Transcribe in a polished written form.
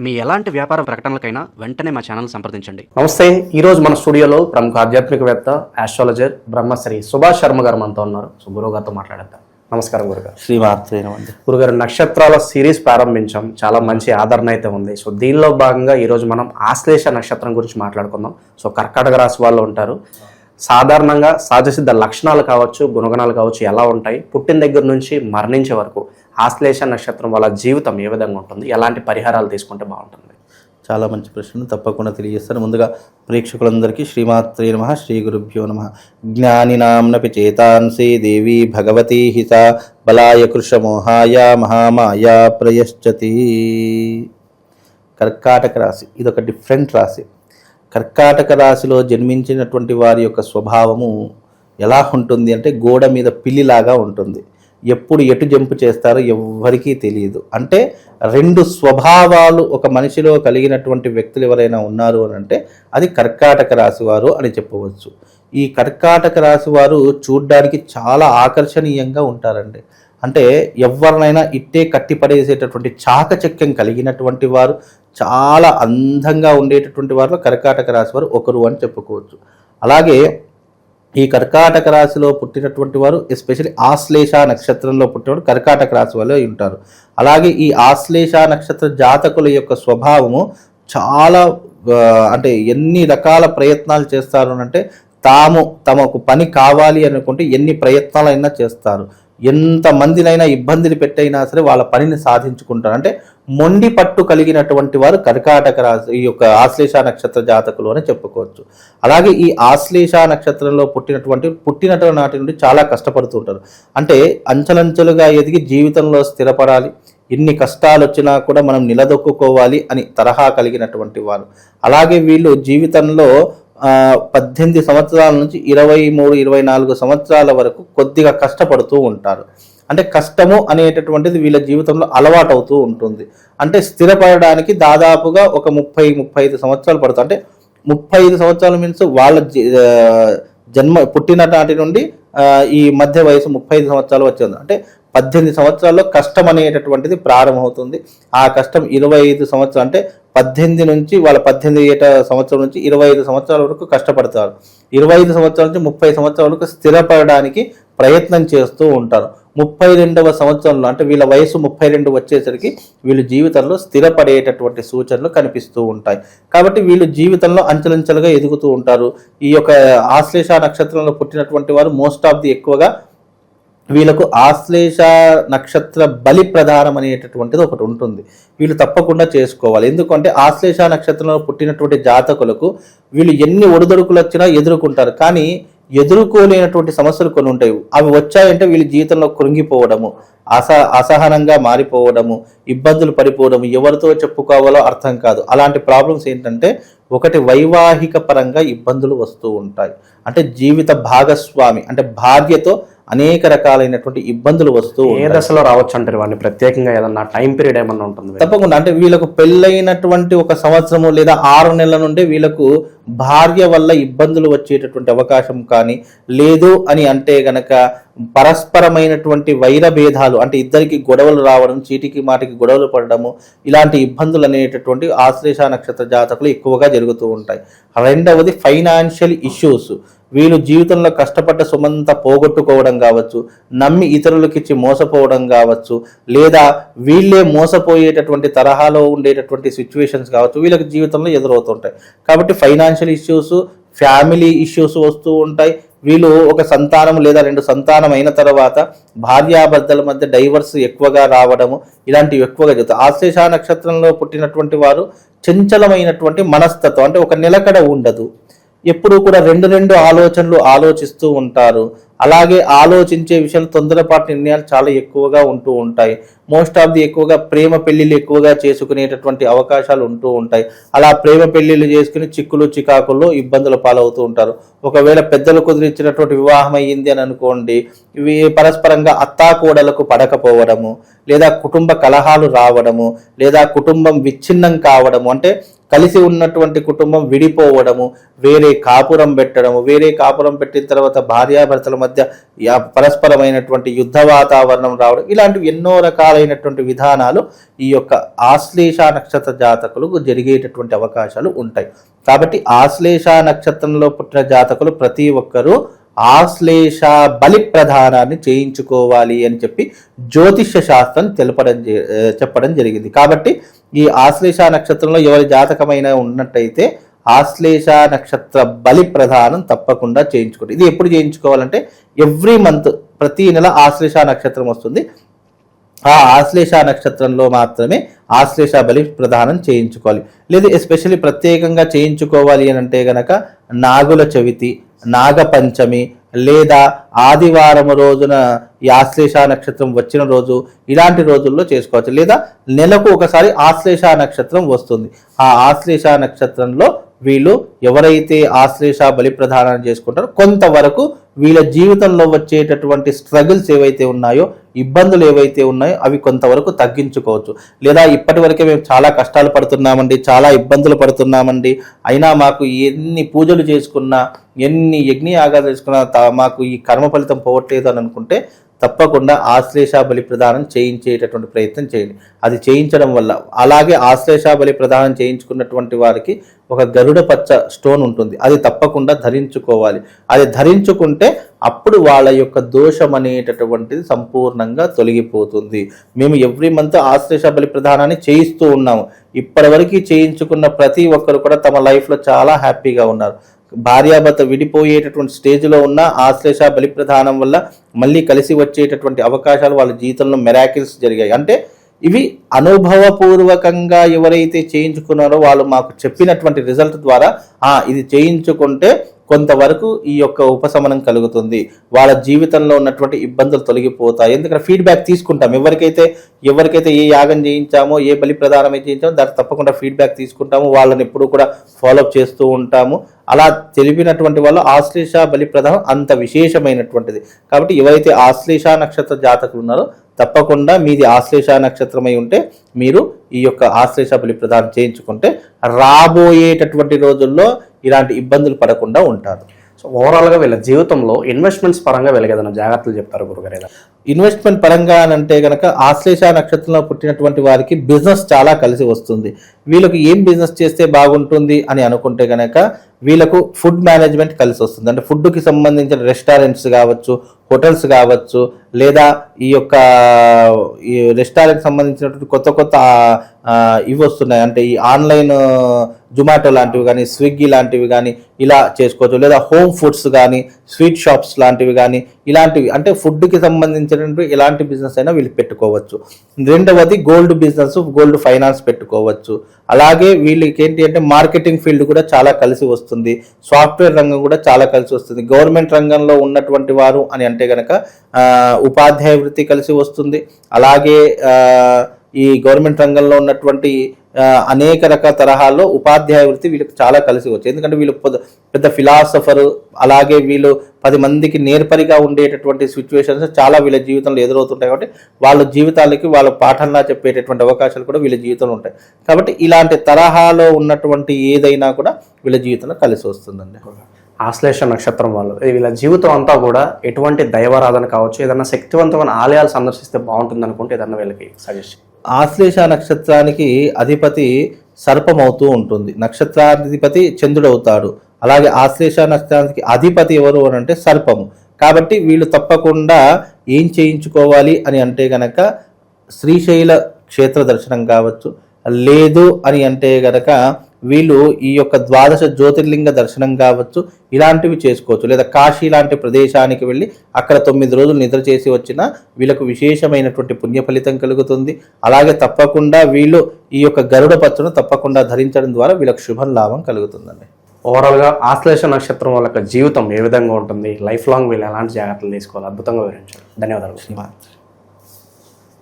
మీ ఎలాంటి వ్యాపార ప్రకటనలకైనా వెంటనే మా ఛానల్ సంప్రదించండి. నమస్తే. ఈరోజు మన స్టూడియోలో ప్రముఖ ఆధ్యాత్మికవేత్త, ఆస్ట్రాలజర్ బ్రహ్మశ్రీ సుభాష్ శర్మ గారు మనతో ఉన్నారు. సో గురువు గారితో మాట్లాడేద్దాం. నమస్కారం గురుగారు. శ్రీమాత్రేనమండి. గురుగారు, నక్షత్రాల సిరీస్ ప్రారంభించాం, చాలా మంచి ఆదరణ అయితే ఉంది. సో దీనిలో భాగంగా ఈరోజు మనం ఆశ్లేష నక్షత్రం గురించి మాట్లాడుకుందాం. సో కర్కాటక రాశి వాళ్ళు ఉంటారు. సాధారణంగా సహజసిద్ధ లక్షణాలు కావచ్చు, గుణగణాలు కావచ్చు ఎలా ఉంటాయి, పుట్టిన దగ్గర నుంచి మరణించే వరకు ఆశ్లేష నక్షత్రం వాళ్ళ జీవితం ఏ విధంగా ఉంటుంది, ఎలాంటి పరిహారాలు తీసుకుంటే బాగుంటుంది? చాలా మంచి ప్రశ్న, తప్పకుండా తెలియజేస్తాను. ముందుగా ప్రేక్షకులందరికీ శ్రీమాత్రే నమః, శ్రీ గురుభ్యో నమః. జ్ఞానినాంనపి చేతాంసి దేవి భగవతి హిత బలాయ కృషమోహాయ మహామాయ ప్రయశ్చతి. కర్కాటక రాశి ఇదొక డిఫరెంట్ రాశి. కర్కాటక రాశిలో జన్మించినటువంటి వారి యొక్క స్వభావము ఎలా ఉంటుంది అంటే గోడ మీద పిల్లిలాగా ఉంటుంది. ఎప్పుడు ఎటు జంపు చేస్తారో ఎవ్వరికీ తెలియదు. అంటే రెండు స్వభావాలు ఒక మనిషిలో కలిగినటువంటి వ్యక్తులు ఎవరైనా ఉన్నారు అని అంటే అది కర్కాటక రాశి వారు అని చెప్పవచ్చు. ఈ కర్కాటక రాశి వారు చూడ్డానికి చాలా ఆకర్షణీయంగా ఉంటారండి. అంటే ఎవరినైనా ఇట్టే కట్టిపడేసేటటువంటి చాకచక్యం కలిగినటువంటి వారు, చాలా అందంగా ఉండేటటువంటి వారిలో కర్కాటక రాశి వారు ఒకరు అని చెప్పుకోవచ్చు. అలాగే ఈ కర్కాటక రాశిలో పుట్టినటువంటి వారు, ఎస్పెషల్లీ ఆశ్లేష నక్షత్రంలో పుట్టినవారు కర్కాటక రాశి వాళ్ళు ఉంటారు. అలాగే ఈ ఆశ్లేష నక్షత్ర జాతకుల యొక్క స్వభావము చాలా అంటే ఎన్ని రకాల ప్రయత్నాలు చేస్తారు అంటే తమకు పని కావాలి అనుకుంటే ఎన్ని ప్రయత్నాలైనా చేస్తారు. ఎంతమందినైనా ఇబ్బందులు పెట్టైనా సరే వాళ్ళ పనిని సాధించుకుంటారు. అంటే మొండి పట్టు కలిగినటువంటి వారు కర్కాటక రాశి ఈ యొక్క ఆశ్లేష నక్షత్ర జాతకులు అని చెప్పుకోవచ్చు. అలాగే ఈ ఆశ్లేష నక్షత్రంలో పుట్టిన నాటి నుండి చాలా కష్టపడుతూ ఉంటారు. అంటే అంచెలంచెలుగా ఎదిగి జీవితంలో స్థిరపడాలి, ఎన్ని కష్టాలు వచ్చినా కూడా మనం నిలదొక్కుకోవాలి అని తరహా కలిగినటువంటి వారు. అలాగే వీళ్ళు జీవితంలో 18 సంవత్సరాల నుంచి 23-24 సంవత్సరాల వరకు కొద్దిగా కష్టపడుతూ ఉంటారు. అంటే కష్టము అనేటటువంటిది వీళ్ళ జీవితంలో అలవాటు అవుతూ ఉంటుంది. అంటే స్థిరపడడానికి దాదాపుగా ఒక 30-35 సంవత్సరాలు పడుతుంది. అంటే 35 సంవత్సరాల మీన్స్ వాళ్ళ పుట్టిన నాటి నుండి ఈ మధ్య వయసు 35 సంవత్సరాలు వచ్చింది. అంటే 18 సంవత్సరాల్లో కష్టం అనేటటువంటిది ప్రారంభమవుతుంది. ఆ కష్టం 25 సంవత్సరాలు అంటే 18 నుంచి వాళ్ళ 18 సంవత్సరం నుంచి 25 సంవత్సరాల వరకు కష్టపడతారు. 25 సంవత్సరాల నుంచి 30 సంవత్సరాల వరకు స్థిరపడడానికి ప్రయత్నం చేస్తూ ఉంటారు. 32వ సంవత్సరంలో అంటే వీళ్ళ వయసు 32 వచ్చేసరికి వీళ్ళు జీవితంలో స్థిరపడేటటువంటి సూచనలు కనిపిస్తూ ఉంటాయి. కాబట్టి వీళ్ళు జీవితంలో అంచెలంచెలుగా ఎదుగుతూ ఉంటారు. ఈ యొక్క ఆశ్లేష నక్షత్రంలో పుట్టినటువంటి వారు మోస్ట్ ఆఫ్ ది ఎక్కువగా వీళ్ళకు ఆశ్లేష నక్షత్ర బలి ప్రధానం అనేటటువంటిది ఒకటి ఉంటుంది. వీళ్ళు తప్పకుండా చేసుకోవాలి. ఎందుకంటే ఆశ్లేష నక్షత్రంలో పుట్టినటువంటి జాతకులకు వీళ్ళు ఎన్ని ఒడిదొడుకులు వచ్చినా ఎదుర్కొంటారు. కానీ ఎదుర్కోలేనటువంటి సమస్యలు కొన్ని ఉంటాయి. అవి వచ్చాయంటే వీళ్ళ జీవితంలో కృంగిపోవడము, అసహనంగా మారిపోవడము, ఇబ్బందులు పడిపోవడము, ఎవరితో చెప్పుకోవాలో అర్థం కాదు. అలాంటి ప్రాబ్లమ్స్ ఏంటంటే ఒకటి వైవాహిక పరంగా ఇబ్బందులు వస్తూ ఉంటాయి. అంటే జీవిత భాగస్వామి అంటే భార్యతో అనేక రకాలైనటువంటి ఇబ్బందులు వస్తూ ఏ దశలో రావచ్చు అంటారు? వాడిని ప్రత్యేకంగా ఏదన్నా టైం పీరియడ్ ఏమన్నా ఉంటుంది? తప్పకుండా. అంటే వీళ్ళకు పెళ్ళైనటువంటి 1 సంవత్సరము లేదా 6 నెలల నుండి వీళ్ళకు భార్య వల్ల ఇబ్బందులు వచ్చేటటువంటి అవకాశం కానీ లేదు అని అంటే గనక పరస్పరమైనటువంటి వైర భేదాలు అంటే ఇద్దరికి గొడవలు రావడం, చీటికి మాటికి గొడవలు పడడము, ఇలాంటి ఇబ్బందులు అనేటటువంటి ఆశ్లేష నక్షత్ర జాతకులు ఎక్కువగా జరుగుతూ ఉంటాయి. రెండవది ఫైనాన్షియల్ ఇష్యూస్. వీళ్ళు జీవితంలో కష్టపడ్డ సొమంతా పోగొట్టుకోవడం కావచ్చు, నమ్మి ఇతరులకిచ్చి మోసపోవడం కావచ్చు, లేదా వీళ్ళే మోసపోయేటటువంటి తరహాలో ఉండేటటువంటి సిచ్యువేషన్స్ కావచ్చు వీళ్ళకి జీవితంలో ఎదురవుతుంటాయి. కాబట్టి ఫైనాన్షియల్ ఇష్యూస్, ఫ్యామిలీ ఇష్యూస్ వస్తూ ఉంటాయి. వీళ్ళు ఒక సంతానం లేదా 2 సంతానం అయిన తర్వాత భార్యాభర్తల మధ్య డైవర్స్ ఎక్కువగా రావడము ఇలాంటివి ఎక్కువగా జరుగుతాయి. ఆశ్లేష నక్షత్రంలో పుట్టినటువంటి వారు చంచలమైనటువంటి మనస్తత్వం అంటే ఒక నిలకడ ఉండదు. ఎప్పుడూ కూడా రెండు ఆలోచనలు ఆలోచిస్తూ ఉంటారు. అలాగే ఆలోచించే విషయాలు తొందరపాటు నిర్ణయాలు చాలా ఎక్కువగా ఉంటూ ఉంటాయి. మోస్ట్ ఆఫ్ ది ఎక్కువగా ప్రేమ పెళ్లిళ్ళు ఎక్కువగా చేసుకునేటటువంటి అవకాశాలు ఉంటూ ఉంటాయి. అలా ప్రేమ పెళ్లిళ్ళు చేసుకుని చిక్కులు చికాకుల్లో ఇబ్బందులు పాలవుతూ ఉంటారు. ఒకవేళ పెద్దలు కుదిరించినటువంటి వివాహం అయ్యింది అని అనుకోండి, ఇవి పరస్పరంగా అత్తాకోడలకు పడకపోవడము, లేదా కుటుంబ కలహాలు రావడము, లేదా కుటుంబం విచ్ఛిన్నం కావడము, అంటే కలిసి ఉన్నటువంటి కుటుంబం విడిపోవడము, వేరే కాపురం పెట్టడము, వేరే కాపురం పెట్టిన తర్వాత భార్యాభర్తల మధ్య పరస్పరమైనటువంటి యుద్ధ వాతావరణం రావడం, ఇలాంటివి ఎన్నో రకాలైనటువంటి విధానాలు ఈ యొక్క ఆశ్లేష నక్షత్ర జాతకులకు జరిగేటటువంటి అవకాశాలు ఉంటాయి. కాబట్టి ఆశ్లేష నక్షత్రంలో పుట్టిన జాతకులు ప్రతి ఒక్కరూ ఆశ్లేష బలి ప్రధానాన్ని చేయించుకోవాలి అని చెప్పి జ్యోతిష్య శాస్త్రం చెప్పడం జరిగింది. కాబట్టి ఈ ఆశ్లేష నక్షత్రంలో ఎవరి జాతకమైనా ఉన్నట్టయితే ఆశ్లేష నక్షత్ర బలి ప్రధానం తప్పకుండా చేయించుకోండి. ఇది ఎప్పుడు చేయించుకోవాలంటే ఎవ్రీ మంత్, ప్రతి నెల ఆశ్లేష నక్షత్రం వస్తుంది. ఆ ఆశ్లేష నక్షత్రంలో మాత్రమే ఆశ్లేష బలి ప్రదానం చేయించుకోవాలి. లేదు ఎస్పెషల్లీ ప్రత్యేకంగా చేయించుకోవాలి అని అంటే గనక నాగుల చవితి, నాగపంచమి లేదా ఆదివారం రోజున ఈ ఆశ్లేష నక్షత్రం వచ్చిన రోజు, ఇలాంటి రోజుల్లో చేసుకోవచ్చు. లేదా నెలకు ఒకసారి ఆశ్లేష నక్షత్రం వస్తుంది. ఆ ఆశ్లేష నక్షత్రంలో వీళ్ళు ఎవరైతే ఆశ్లేష బలి ప్రదానం చేసుకుంటారో కొంతవరకు వీళ్ళ జీవితంలో వచ్చేటటువంటి స్ట్రగుల్స్ ఏవైతే ఉన్నాయో, ఇబ్బందులు ఏవైతే ఉన్నాయో అవి కొంతవరకు తగ్గించుకోవచ్చు. లేదా ఇప్పటి వరకే మేము చాలా కష్టాలు పడుతున్నామండి, చాలా ఇబ్బందులు పడుతున్నామండి, అయినా మాకు ఎన్ని పూజలు చేసుకున్నా, ఎన్ని యజ్ఞయాగాలు చేసుకున్నా మాకు ఈ కర్మ ఫలితం పోవట్లేదు అని అనుకుంటే తప్పకుండా ఆశ్లేష బలి ప్రదానం చేయించేటటువంటి ప్రయత్నం చేయండి. అది చేయించడం వల్ల, అలాగే ఆశ్లేష బలి ప్రదానం చేయించుకున్నటువంటి వారికి ఒక గరుడ పచ్చ స్టోన్ ఉంటుంది, అది తప్పకుండా ధరించుకోవాలి. అది ధరించుకుంటే అప్పుడు వాళ్ళ యొక్క దోషం అనేటటువంటిది సంపూర్ణంగా తొలగిపోతుంది. మేము ఎవ్రీ మంత్ ఆశ్లేష బలి ప్రదానాన్ని చేయిస్తూ ఉన్నాము. ఇప్పటివరకు చేయించుకున్న ప్రతి ఒక్కరు కూడా తమ లైఫ్లో చాలా హ్యాపీగా ఉన్నారు. భార్యాభర్త విడిపోయేటటువంటి స్టేజ్లో ఉన్న ఆశ్లేష బలి ప్రదానం వల్ల మళ్ళీ కలిసి వచ్చేటటువంటి అవకాశాలు వాళ్ళ జీవితంలో మెరాకిల్స్ జరిగాయి. అంటే ఇవి అనుభవపూర్వకంగా ఎవరైతే చేయించుకున్నారో వాళ్ళు మాకు చెప్పినటువంటి రిజల్ట్ ద్వారా ఇది చేయించుకుంటే కొంతవరకు ఈ యొక్క ఉపశమనం కలుగుతుంది, వాళ్ళ జీవితంలో ఉన్నటువంటి ఇబ్బందులు తొలగిపోతాయి. ఎందుకంటే ఫీడ్బ్యాక్ తీసుకుంటాం. ఎవరికైతే ఏ యాగం చేయించామో, ఏ బలి ప్రదానం చేయించామో దానికి తప్పకుండా ఫీడ్బ్యాక్ తీసుకుంటాము. వాళ్ళని ఎప్పుడు కూడా ఫాలోఅప్ చేస్తూ ఉంటాము. అలా తెలిపినటువంటి వాళ్ళు ఆశ్లేష బలి ప్రదానం అంత విశేషమైనటువంటిది. కాబట్టి ఎవరైతే ఆశ్లేష నక్షత్ర జాతకులు ఉన్నారో తప్పకుండా మీది ఆశ్లేష నక్షత్రమై ఉంటే మీరు ఈ యొక్క ఆశ్లేష బలి ప్రదానం చేయించుకుంటే రాబోయేటటువంటి రోజుల్లో ఇలాంటి ఇబ్బందులు పడకుండా ఉంటారు. సో ఓవరాల్గా వీళ్ళ జీవితంలో ఇన్వెస్ట్మెంట్స్ పరంగా వీళ్ళకి ఏదైనా జాగ్రత్తలు చెప్తారు గురుగారు? ఇన్వెస్ట్మెంట్ పరంగా అంటే కనుక ఆశ్లేష నక్షత్రంలో పుట్టినటువంటి వారికి బిజినెస్ చాలా కలిసి వస్తుంది. వీళ్ళకి ఏం బిజినెస్ చేస్తే బాగుంటుంది అని అనుకుంటే కనుక వీళ్ళకు ఫుడ్ మేనేజ్మెంట్ కలిసి వస్తుంది. అంటే ఫుడ్కి సంబంధించిన రెస్టారెంట్స్ కావచ్చు, హోటల్స్ కావచ్చు, లేదా ఈ యొక్క ఈ రెస్టారెంట్ సంబంధించినటువంటి కొత్త ఇవి వస్తున్నాయి. అంటే ఈ ఆన్లైన్ జొమాటో లాంటివి కానీ, స్విగ్గీ లాంటివి కానీ ఇలా చేసుకోవచ్చు. లేదా హోమ్ ఫుడ్స్ కానీ, స్వీట్ షాప్స్ లాంటివి కానీ, ఇలాంటివి అంటే ఫుడ్కి సంబంధించినటువంటి ఎలాంటి బిజినెస్ అయినా వీళ్ళు పెట్టుకోవచ్చు. రెండవది గోల్డ్ బిజినెస్, గోల్డ్ ఫైనాన్స్ పెట్టుకోవచ్చు. అలాగే వీళ్ళకి ఏంటి అంటే మార్కెటింగ్ ఫీల్డ్ కూడా చాలా కలిసి వస్తుంది. సాఫ్ట్వేర్ రంగం కూడా చాలా కలిసి వస్తుంది. గవర్నమెంట్ రంగంలో ఉన్నటువంటి వారు అని అంటే కనుక ఉపాధ్యాయ వృత్తి కలిసి వస్తుంది. అలాగే ఈ గవర్నమెంట్ రంగంలో ఉన్నటువంటి అనేక రకాల తరహాల్లో ఉపాధ్యాయ వృత్తి వీళ్ళకి చాలా కలిసి వచ్చాయి. ఎందుకంటే వీళ్ళు పెద్ద ఫిలాసఫరు, అలాగే వీళ్ళు 10 మందికి నేర్పరిగా ఉండేటటువంటి సిచ్యువేషన్స్ చాలా వీళ్ళ జీవితంలో ఎదురవుతుంటాయి. కాబట్టి వాళ్ళ జీవితాలకి వాళ్ళ పాఠంలా చెప్పేటటువంటి అవకాశాలు కూడా వీళ్ళ జీవితంలో ఉంటాయి. కాబట్టి ఇలాంటి తరహాలో ఉన్నటువంటి ఏదైనా కూడా వీళ్ళ జీవితంలో కలిసి వస్తుందండి. ఆశ్లేష నక్షత్రం వాళ్ళు వీళ్ళ జీవితం అంతా కూడా ఎటువంటి దైవారాధన కావచ్చు, ఏదైనా శక్తివంతమైన ఆలయాలు సందర్శిస్తే బాగుంటుంది అనుకుంటే ఏదన్నా వీళ్ళకి సజెషన్? ఆశ్లేష నక్షత్రానికి అధిపతి సర్పం అవుతూ ఉంటుంది. నక్షత్రాధిపతి చంద్రుడు అవుతాడు. అలాగే ఆశ్లేష నక్షత్రానికి అధిపతి ఎవరు అని అంటే సర్పము. కాబట్టి వీళ్ళు తప్పకుండా ఏం చేయించుకోవాలి అని అంటే గనక శ్రీశైల క్షేత్ర దర్శనం కావచ్చు, లేదు అని అంటే గనక వీళ్ళు ఈ యొక్క 12 జ్యోతిర్లింగ దర్శనం కావచ్చు, ఇలాంటివి చేసుకోవచ్చు. లేదా కాశీ లాంటి ప్రదేశానికి వెళ్ళి అక్కడ 9 రోజులు నిద్ర చేసి వచ్చినా వీళ్ళకు విశేషమైనటువంటి పుణ్య ఫలితం కలుగుతుంది. అలాగే తప్పకుండా వీళ్ళు ఈ యొక్క గరుడ పచ్చను తప్పకుండా ధరించడం ద్వారా వీళ్ళకి శుభం లాభం కలుగుతుందండి. ఓవరాల్గా ఆశ్లేష నక్షత్రం వాళ్ళ జీవితం ఏ విధంగా ఉంటుంది, లైఫ్ లాంగ్ వీళ్ళు ఎలాంటి జాగ్రత్తలు తీసుకోవాలి, అద్భుతంగా వివరించారు. ధన్యవాదాలు.